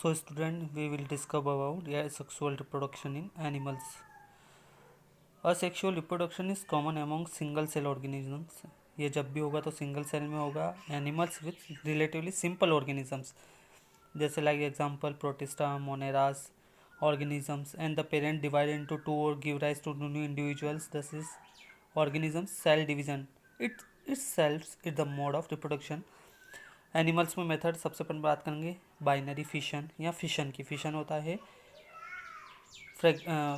So student, we will discover about asexual reproduction in animals. Asexual reproduction is common among single cell organisms. ये जब भी होगा तो single cell में होगा. Animals with relatively simple organisms, जैसे like example protista, moneras organisms, and the parent divide into two or give rise to new individuals. This is organisms cell division. It itself is the mode of reproduction. Animals में method सबसे पहले बात करेंगे binary fission या fission की. Fission होता है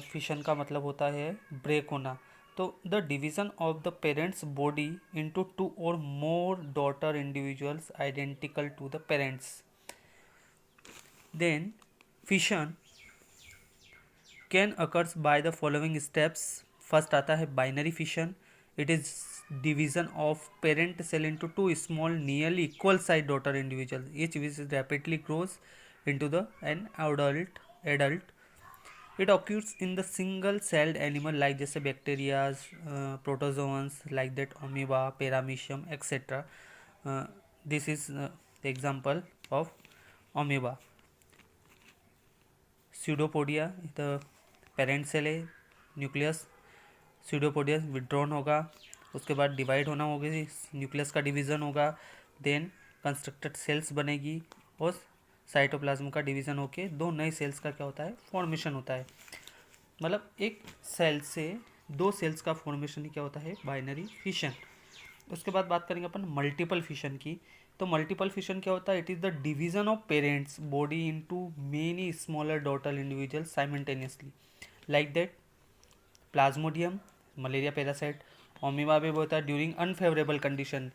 fission का मतलब होता है ब्रेक होना. तो the division of the parents body into two और more daughter individuals identical to the parents. Then fission can occurs by the following steps. First आता है binary fission. It is division of parent cell into two small nearly equal size daughter individual, each which rapidly grows into the an adult. It occurs in the single celled animal like जैसे bacterias, protozoans like that amoeba, paramecium etcetera. This is the example of amoeba. Pseudopodia the parent cell है, nucleus. Pseudopodia withdrawn होगा, उसके बाद divide होना होगा, nucleus का division होगा. Then constructed sales बनेगी और साइटोप्लाज्म का डिवीज़न होके दो नए सेल्स का क्या होता है, फॉर्मेशन होता है. मतलब एक सेल से दो सेल्स का फॉर्मेशन ही क्या होता है, बाइनरी फिशन. उसके बाद बात करेंगे अपन मल्टीपल फिशन की. तो मल्टीपल फिशन क्या होता है, it is the division of parents body into many smaller daughter individual simultaneously like that Plasmodium, malaria parasite. Amoeba में होता है during unfavourable condition.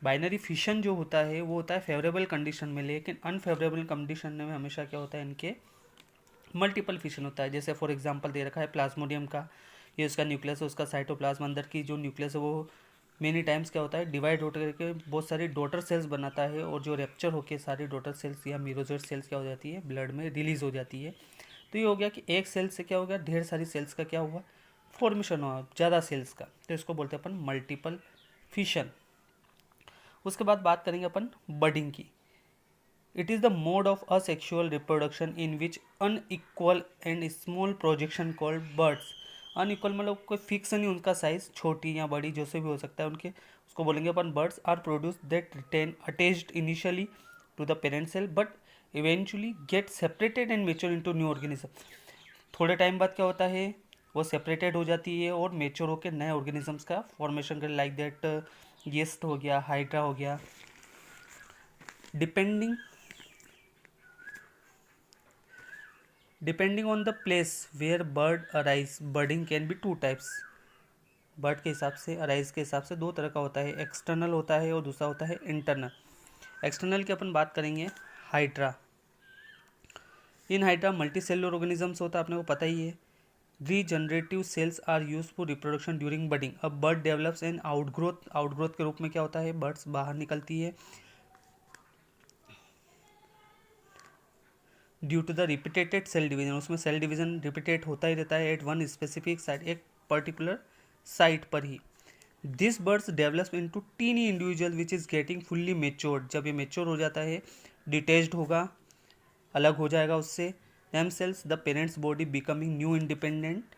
Binary fission जो होता है वो होता है फेवरेबल कंडीशन में, लेकिन अनफेवरेबल कंडीशन में हमेशा क्या होता है, इनके मल्टीपल फिशन होता है. जैसे फॉर एग्जांपल दे रखा है प्लाज्मोडियम का, ये उसका न्यूक्लियस है, उसका साइटोप्लाज्म अंदर की जो न्यूक्लियस है वो मेनी टाइम्स क्या होता है, डिवाइड होकर के बहुत सारी डॉटर सेल्स बनाता है, और जो रेप्चर होकर सारी डॉटर सेल्स या मीरोजोइड सेल्स क्या हो जाती है, ब्लड में रिलीज हो जाती है. तो ये हो गया कि एक सेल से क्या हो गया, ढेर सारी सेल्स का क्या हुआ, फॉर्मेशन हुआ ज़्यादा सेल्स का. तो इसको बोलते हैं अपन मल्टीपल फिशन. उसके बाद बात करेंगे अपन बडिंग की. It is the mode of asexual reproduction in which unequal and small projection called birds. Unequal मतलब कोई फिक्स नहीं उनका साइज, छोटी या बड़ी जो से भी हो सकता है उनके, उसको बोलेंगे अपन buds. Are produce that retain attached initially to the parent cell but eventually get separated and mature into new organism. थोड़े टाइम बाद क्या होता है, वो सेपरेटेड हो जाती है और मेच्योर होकर नए ऑर्गेनिजम्स का फॉर्मेशन कर, लाइक दैट येस्ट हो गया, हाइड्रा हो गया. Depending on the place where bud arise, budding can be two types. Bud के हिसाब से, अराइज के हिसाब से दो तरह का होता है, एक्सटर्नल होता है और दूसरा होता है इंटरनल. एक्सटर्नल की अपन बात करेंगे hydra. In hydra multicellular organisms होता है, अपने को पता ही है. Regenerative cells are use for reproduction during budding. अब bud develops an outgrowth. Outgrowth के रूप में क्या होता है, बर्ड्स बाहर निकलती है due to the repeated cell division. उसमें सेल डिवीजन रिपीटेट होता ही रहता है एट वन स्पेसिफिक साइट, एक पर्टिकुलर साइट पर ही. This buds develop into tiny individual which is getting fully matured. जब ये मेच्योर हो जाता है, डिटेच्ड होगा, अलग हो जाएगा उससे. themselves the parents body becoming new independent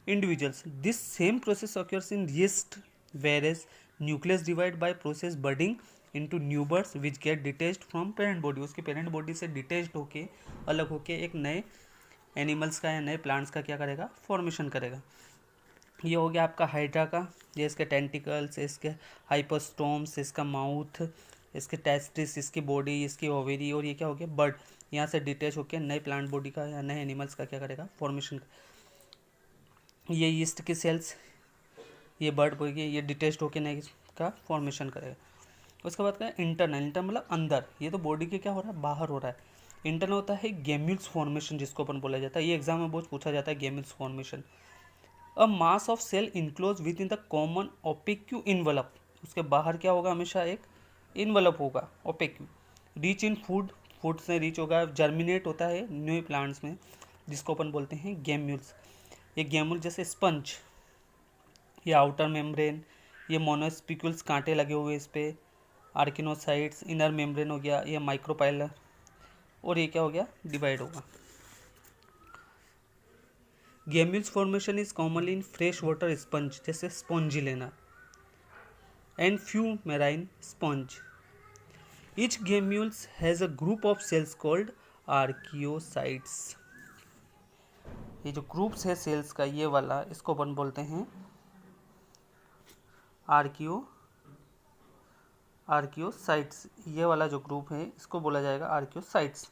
individuals. This same process occurs in yeast, whereas nucleus divide by process budding into new birds which get detached from parent body. उसके parent body से detached होके, अलग होके एक नए animals का या नए प्लांट्स का क्या करेगा, फॉर्मेशन करेगा. ये हो गया आपका हाइड्रा का. ये इसके टेंटिकल्स, इसके हाइपोस्टोम्स, इसका माउथ, इसके टेस्टिस, इसकी बॉडी, इसकी ओवेरी, और ये क्या हो गया, बर्ड. यहाँ से डिटेच होकर नए प्लांट बॉडी का या नए एनिमल्स का क्या करेगा, फॉर्मेशन. ये यीस्ट की सेल्स, ये बर्ड बॉडी, ये डिटेच होकर नए का फॉर्मेशन करेगा. उसके बाद क्या है इंटरनल. इंटर मतलब अंदर, ये तो बॉडी के क्या हो रहा है, बाहर हो रहा है. इंटरनल होता है गेम्यूल्स फॉर्मेशन, जिसको अपन बोला जाता है. ये एग्जाम में बहुत पूछा जाता है, gemmules formation. A mass of cell enclose within the common opaque envelope. उसके बाहर क्या होगा, हमेशा एक इनवलप होगा, opaque. Rich in food, food से रीच होगा. जर्मिनेट होता है न्यू प्लांट्स में, जिसको अपन बोलते हैं गेम्यूल्स. ये गेम्यूल जैसे स्पंज, ये आउटर मेम्ब्रेन, ये मोनोस्पिक्यूल्स कांटे लगे हुए इस पर, आर्किनोसाइट्स, इनर मेम्ब्रेन हो गया, ये माइक्रोपाइलर. और ये क्या हो गया, डिवाइड होगा। Gemmules formation is commonly in fresh water sponge, जैसे Spongilla and few marine sponge. Each gemmules has a group of cells called archaeocytes. ये जो ग्रुप्स है सेल्स का, ये वाला, इसको अपन बोलते हैं आर्कियोसाइट्स। ये वाला जो ग्रुप है इसको बोला जाएगा archaeocytes.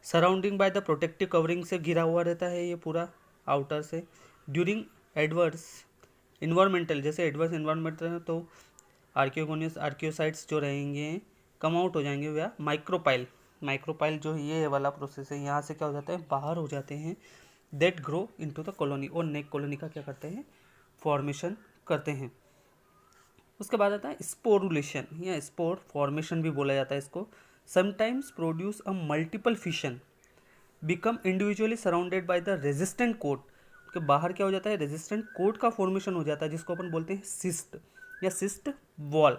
Surrounding by the protective covering से घिरा हुआ रहता है ये पूरा आउटर से। ड्यूरिंग एडवर्स इन्वायरमेंटल, जैसे एडवर्स इन्वायरमेंटल है तो आर्कियोगोनियस आर्कियोसाइट्स जो रहेंगे कम आउट हो जाएंगे या माइक्रोपाइल जो ये वाला प्रोसेस है, यहाँ से क्या हो जाता है, बाहर हो जाते हैं। That grow into the colony, और नेक कॉलोनी का क्या करते हैं, फॉर्मेशन करते हैं। उसके बाद आता है स्पोरुलेशन या स्पोर फॉर्मेशन भी बोला जाता है इसको। Sometimes produce a multiple fission become individually surrounded by the resistant coat, के बाहर क्या हो जाता है, रेजिस्टेंट कोट का फॉर्मेशन हो जाता है, जिसको अपन बोलते हैं सिस्ट या cyst wall.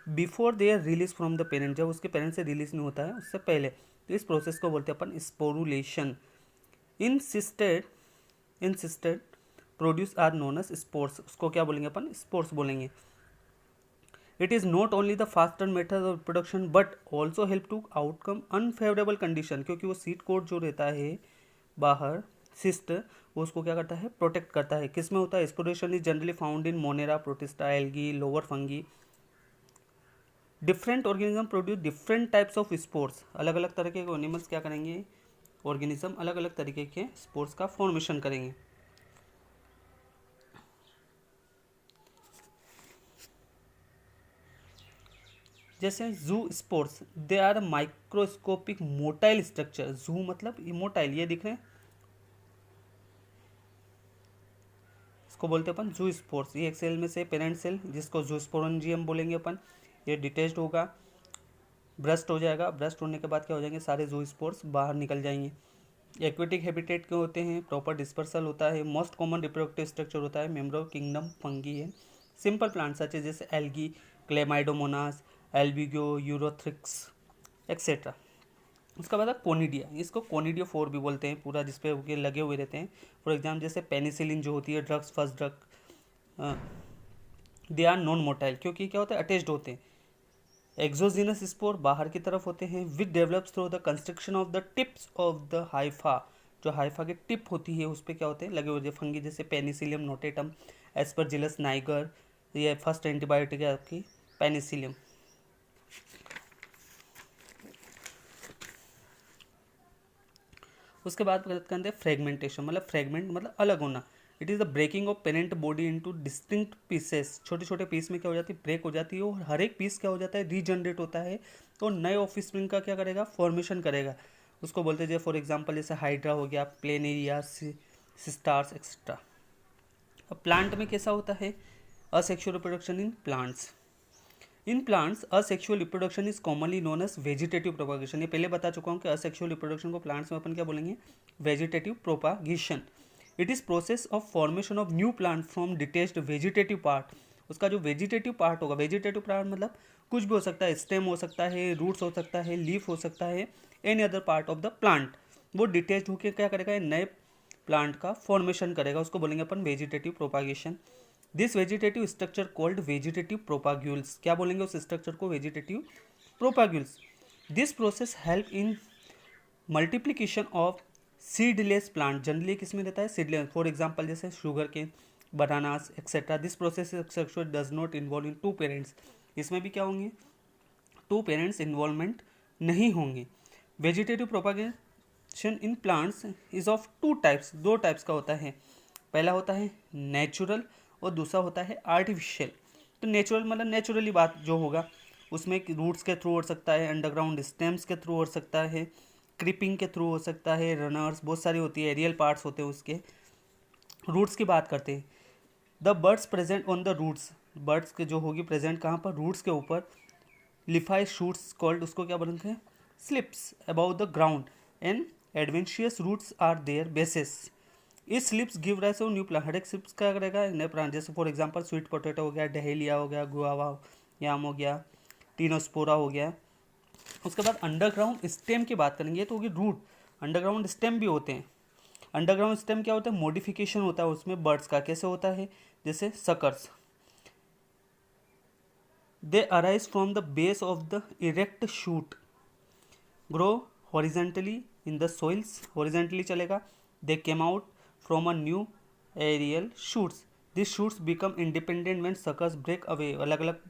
Before they are release from the parent, जब उसके पेरेंट से रिलीज नहीं होता है उससे पहले, तो इस प्रोसेस को बोलते हैं अपन sporulation. Insisted produce are known as spores, उसको क्या बोलेंगे अपन, स्पोर्स बोलेंगे। It is not only the faster method of production but also help to outcome unfavourable condition, क्योंकि वो सीड कोट जो रहता है बाहर सिस्ट, वो उसको क्या करता है, प्रोटेक्ट करता है। किस में होता है, sporulation is generally found in Monera, Protista, algae, lower fungi. Different organism produce different types of spores, अलग अलग तरह के एनिमल्स क्या करेंगे, ऑर्गेनिज्म अलग अलग तरीके के स्पोर्स का फॉर्मेशन करेंगे। जैसे zoospores, they are microscopic motile structure. Zoo मतलब मोटाइल, ये दिख रहे हैं, इसको बोलते हैं अपन जू स्पोर्स। ये एक सेल में से पेरेंट सेल, जिसको जूस्पोरेंजियम बोलेंगे अपन, ये डिटेच्ड होगा, ब्रस्ट हो जाएगा। ब्रस्ट होने के बाद क्या हो जाएंगे, सारे जू स्पोर्स बाहर निकल जाएंगे। एक्वेटिक हैबिटेट के होते हैं, प्रॉपर डिस्पर्सल होता है। मोस्ट कॉमन रिप्रोडक्टिव स्ट्रक्चर होता है मेम्ब्रो किंगडम फंगी है। सिंपल प्लांट्स सच जैसे algae, Chlamydomonas, Albugo, Ulothrix etcetera. उसका बाद कोनिडिया, इसको कोनिडियो 4 भी बोलते हैं पूरा, जिसपे उनके लगे हुए रहते हैं। फॉर एग्जाम्पल जैसे पेनिसिलिन जो होती है drugs, first drug, they are non motile, क्योंकि क्या होता है, अटैच्ड होते हैं। एक्सोजीनस स्पोर बाहर की तरफ होते हैं, which develops through the construction of the tips of the Haifa, जो हाइफा की टिप होती है उस पर क्या होते हैं, लगे हुए फंगी, जैसे पेनिसिलियम नोटेटम, एस्परजिलस नाइगर, ये फर्स्ट एंटीबायोटिक है आपकी पेनिसिलियम। उसके बाद करते हैं फ्रेगमेंटेशन, मतलब फ्रेगमेंट मतलब अलग होना। It is the breaking of parent body into distinct pieces, छोटे छोटे पीस में क्या हो जाती है, ब्रेक हो जाती है, और हर एक पीस क्या हो जाता है, रीजनरेट होता है, तो नए ऑफस्प्रिंग का क्या करेगा, फॉर्मेशन करेगा। उसको बोलते हैं जैसे फॉर एग्जांपल जैसे हाइड्रा हो गया, प्लेनेरिया, सिस्टार्स एक्सेट्रा। अब प्लांट में कैसा होता है, asexual reproduction in plants. In plants asexual reproduction is commonly known as vegetative propagation. ये पहले बता चुका हूँ कि असेक्सुअल रिप्रोडक्शन को प्लांट्स में अपन क्या बोलेंगे, vegetative propagation. It is process of formation of new plant from detached vegetative part. उसका जो वेजिटेटिव पार्ट होगा, वेजिटेटिव पार्ट मतलब कुछ भी हो सकता है, स्टेम हो सकता है, रूट्स हो सकता है, लीफ हो सकता है, any other part of the plant, वो डिटेच्ड होकर क्या करेगा, नए प्लांट का फॉर्मेशन करेगा, उसको बोलेंगे अपन vegetative propagation. This vegetative structure called vegetative propagules, क्या बोलेंगे उस स्ट्रक्चर को, vegetative propagules. This process help in multiplication of seedless plant, generally किस में रहता है, सीडलेस, फॉर एग्जांपल जैसे शुगर के, bananas etcetera. This process sexual does not involve in two parents, इसमें भी क्या होंगे, टू पेरेंट्स इन्वॉल्वमेंट नहीं होंगे। Vegetative propagation in plants is of two types, दो टाइप्स का होता है। पहला होता है नेचुरल और दूसरा होता है आर्टिफिशियल। तो नेचुरल मतलब नेचुरली बात जो होगा, उसमें रूट्स के थ्रू हो सकता है, अंडरग्राउंड स्टेम्स के थ्रू हो सकता है, क्रीपिंग के थ्रू हो सकता है, रनर्स बहुत सारी होती है, एरियल पार्ट्स होते हैं उसके। रूट्स की बात करते हैं, the buds present on the roots, buds के जो होगी प्रेजेंट कहाँ पर, रूट्स के ऊपर। लिफाई शूट्स कॉल्ड, उसको क्या बोलते हैं, slips above the ground, and adventitious roots are their basis. इस slips give rise to new plant, हर एक स्लिप्स क्या करेगा, नए प्लांट, जैसे फॉर एग्जांपल स्वीट पोटैटो हो गया, डहेलिया हो गया, गुआवा याम हो गया, टीनोस्पोरा हो गया, उसके बाद अंडरग्राउंड स्टेम की बात करेंगे तो होगी रूट। अंडरग्राउंड स्टेम भी होते हैं। अंडरग्राउंड स्टेम क्या होता है, मॉडिफिकेशन होता है उसमें बर्ड्स का। कैसे होता है, जैसे suckers, they arise from the base of the erect shoot, grow horizontally in the soils, horizontally चलेगा। They came out from a new aerial shoots, this shoots become independent when suckers break away, अलग अलग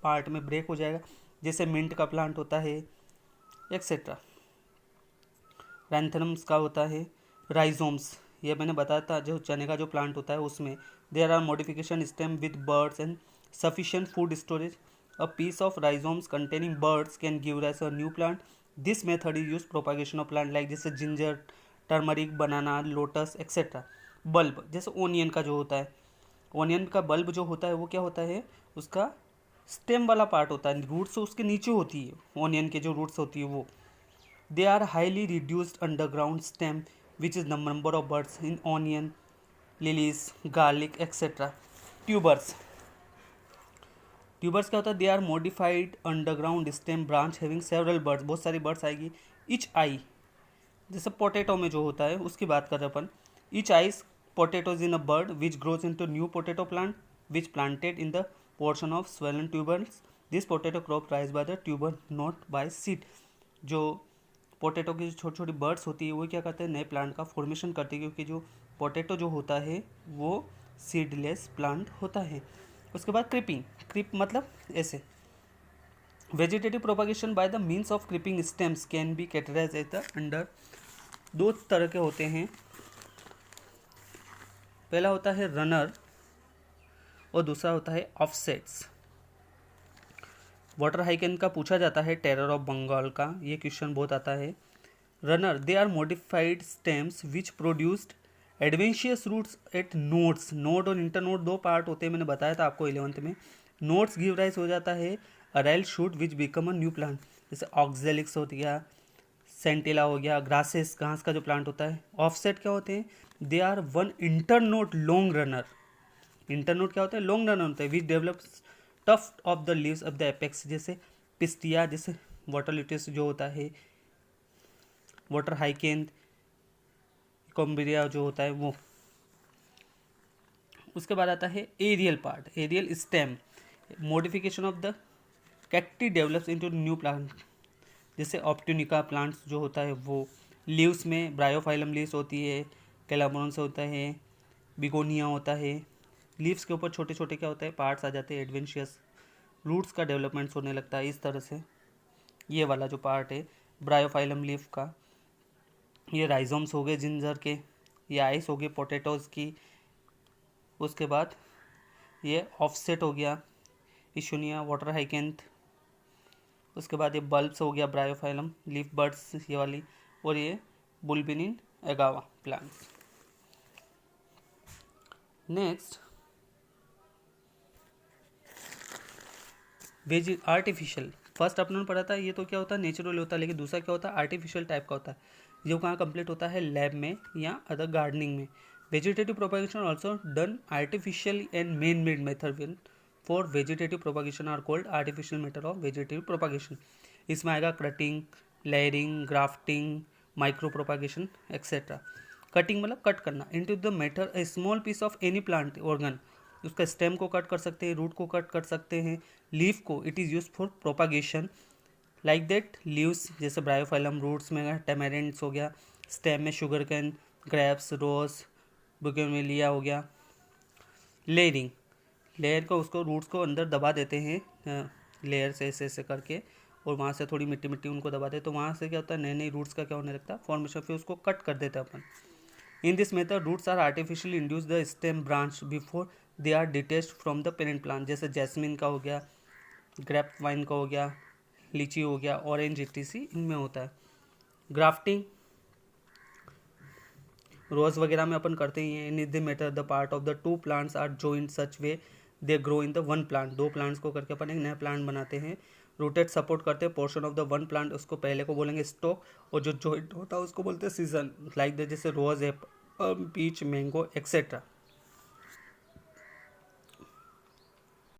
part में break हो जाएगा। जैसे mint का plant होता है एक्सेट्रा। रैंथनम्स का होता है राइजोम्स, ये मैंने बताया था जो चने का जो प्लांट होता है उसमें। There are modification stem with buds and sufficient food storage, a piece of rhizomes containing buds can give rise a new plant, this method is use propagation of plant like जैसे ginger, turmeric, banana, lotus etcetera. Bulb, जैसे onion का जो होता है, onion का bulb जो होता है वो क्या होता है, उसका स्टेम वाला पार्ट होता है, रूट्स उसके नीचे होती है, ओनियन के जो रूट्स होती है वो। They are highly reduced underground stem, which is the number of buds in onion, lilies, garlic, etc. Tubers. Tubers क्या होता है, they are modified underground stem branch having several buds, बहुत सारी buds आएगी। Each eye, जैसे potato में जो होता है उसकी बात कर रहे हैं अपन। Each eye potato is in a bud which grows into new potato plant which planted in the portion of swollen tubers. This potato crop rise by the tuber not by seed. जो potato की जो छोटी छोटी birds होती है वो क्या करते हैं, नए प्लांट का फॉर्मेशन करती है, क्योंकि जो पोटैटो जो होता है वो सीडलेस प्लांट होता है। उसके बाद क्रीपिंग, क्रीप मतलब ऐसे। Vegetative propagation by the means of creeping stems can be categorize as the under, दो तरह के होते हैं। पहला होता है रनर और दूसरा होता है ऑफसेट्स। वाटर हाइकेन का पूछा जाता है, टेरर ऑफ बंगाल का ये क्वेश्चन बहुत आता है। Runner, they are modified stems which produced adventitious roots at nodes, node और इंटरनोड दो पार्ट होते हैं, मैंने बताया था आपको 11th में। नोड्स गिव राइज हो जाता है aryl shoot which become a new plant, जैसे ऑक्जेलिक्स हो गया, सेंटिला हो गया, ग्रासेस घास का जो प्लांट होता है। ऑफसेट क्या होते हैं, they are one internode long runner, internode क्या होता है, लॉन्ग रनर होता है, which develops tuft of the leaves of the apex, जैसे पिस्टिया, जैसे वाटर लिटिस जो होता है, वाटर हाइकेन, कॉम्बिरिया जो होता है वो। उसके बाद आता है aerial part, aerial stem, modification of the cacti develops into new plant, जैसे ऑप्टिनिका प्लांट्स जो होता है वो। लीव्स में ब्रायोफाइलम लीव्स होती है, कैलामोनस होता है, बिगोनिया होता है। लीव्स के ऊपर छोटे छोटे क्या होता है, पार्ट्स आ जाते हैं एडवेंशियस, रूट्स का डेवलपमेंट होने लगता है इस तरह से। ये वाला जो पार्ट है ब्रायोफाइलम लीफ का, ये राइजोम्स हो गए जिंजर के, ये आइस हो गए पोटैटोज़ की। उसके बाद ये ऑफसेट हो गया इशुनिया, वाटर हाइकेंथ। उसके बाद ये बल्ब्स हो गया ब्रायोफाइलम लीफ बर्ड्स ये वाली, और ये बुल्बिनिन agave plants. Next ways artificial, first अपने पढ़ा था ये तो क्या होता है, नेचुरल होता है, लेकिन दूसरा क्या होता है, आर्टिफिशियल टाइप का होता है, जो कहाँ कंप्लीट होता है, लैब में या अदर गार्डनिंग में। Vegetative propagation also done artificial and man made method for vegetative propagation are called artificial method of vegetative propagation. इसमें आएगा cutting, layering, grafting, micro propagation etcetera. Cutting मतलब कट करना, into the matter a small piece of any plant organ, उसका stem को cut कर सकते हैं, root को कट कर सकते हैं, लीफ को, it is use for propagation like that leaves, जैसे ब्रायोफाइलम, रूट्स में टेमेरेंट्स हो गया, स्टेम में शुगर कैन, ग्रेप्स, रोज, बुगेनविलिया हो गया। लेयरिंग, लेयर को उसको रूट्स को अंदर दबा देते हैं लेयर से ऐसे ऐसे करके, और वहाँ से थोड़ी मिट्टी मिट्टी उनको दबा दे, तो वहाँ से क्या होता है, नए नए रूट्स का क्या होने लगता है, फॉर्मेशन, फिर उसको कट कर देते हैं अपन। In this method roots are artificially induce the stem branch before they are detached from the parent plant, जैसे जैस्मिन का हो गया, ग्रेप वाइन का हो गया, लीची हो गया, ऑरेंज इटीसी इनमें होता है। ग्राफ्टिंग रोज वगैरह में अपन करते ही हैं। In the method the part of the two plants are joint such way they grow in the one plant, दो प्लांट्स को करके अपन एक नया प्लांट बनाते हैं। रूटेड सपोर्ट करते हैं portion of the one plant, उसको पहले को बोलेंगे स्टॉक, और जो जॉइंट होता है उसको बोलते हैं सीजन, लाइक द जैसे रोज, एप्पल, पीच, मैंगो एक्सेट्रा।